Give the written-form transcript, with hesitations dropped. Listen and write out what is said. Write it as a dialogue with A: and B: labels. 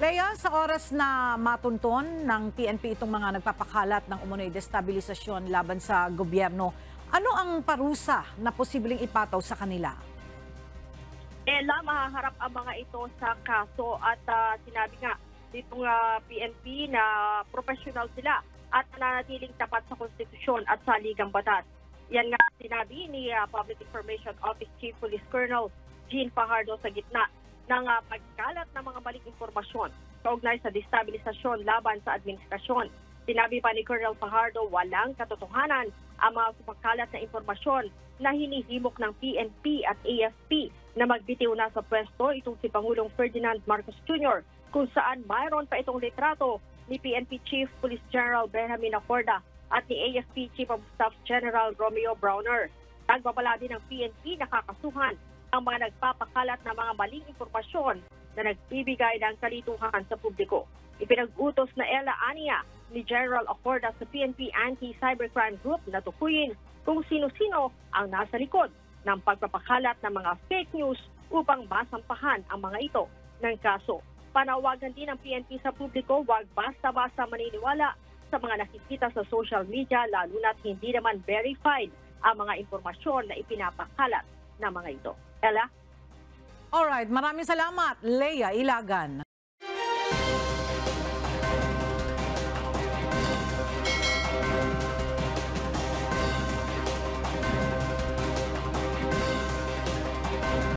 A: Lea, sa oras na matunton ng PNP itong mga nagpapakalat ng umunoy destabilisasyon laban sa gobyerno, ano ang parusa na posibleng ipataw sa kanila?
B: Mahaharap ang mga ito sa kaso at sinabi nga ditong PNP na professional sila at nananatiling tapat sa konstitusyon at sa ligang batas. Yan nga sinabi ni Public Information Office Chief Police Colonel Jean Fajardo sa gitna ng pagkalat ng mga maling impormasyon kaugnay sa destabilisasyon laban sa administrasyon. Sinabi pa ni Colonel Fajardo walang katotohanan ang mga kumakalat na impormasyon na hinihimok ng PNP at AFP na magbitiw na sa pwesto itong si Pangulong Ferdinand Marcos Jr. kung saan mayroon pa itong litrato ni PNP Chief Police General Benjamin Acorda at ni AFP Chief of Staff General Romeo Browner. Nagbabala din ng PNP na kakasuhan ang mga nagpapakalat ng mga maling impormasyon na nagbibigay ng kalituhan sa publiko. Ipinag-utos na aniya ni General Acorda sa PNP Anti-Cybercrime Group na tukuyin kung sino-sino ang nasa likod ng pagpapakalat ng mga fake news upang masampahan ang mga ito ng kaso. Panawagan din ng PNP sa publiko huwag basta-basta maniniwala sa mga nakikita sa social media lalo na't hindi naman verified ang mga impormasyon na ipinapakalat ng mga ito. Ella?
A: Alright, maraming salamat, Lea Ilagan.